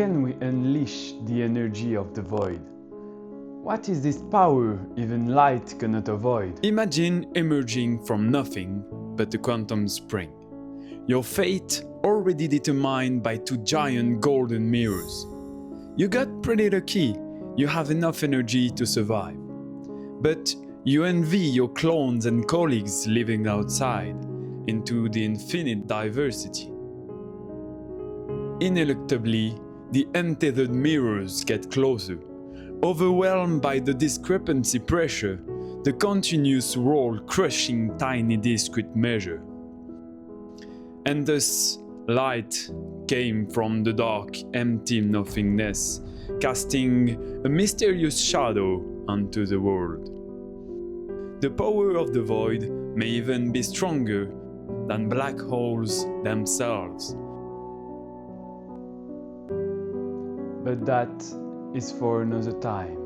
can we unleash the energy of the void? What is this power even light cannot avoid? Imagine emerging from nothing but a quantum spring. Your fate already determined by two giant golden mirrors. You got pretty lucky, you have enough energy to survive. But you envy your clones and colleagues living outside, into the infinite diversity. Ineluctably, the untethered mirrors get closer, overwhelmed by the discrepancy pressure, the continuous roll crushing tiny discrete measure. And thus, light came from the dark, empty nothingness, casting a mysterious shadow onto the world. The power of the void may even be stronger than black holes themselves. But that is for another time.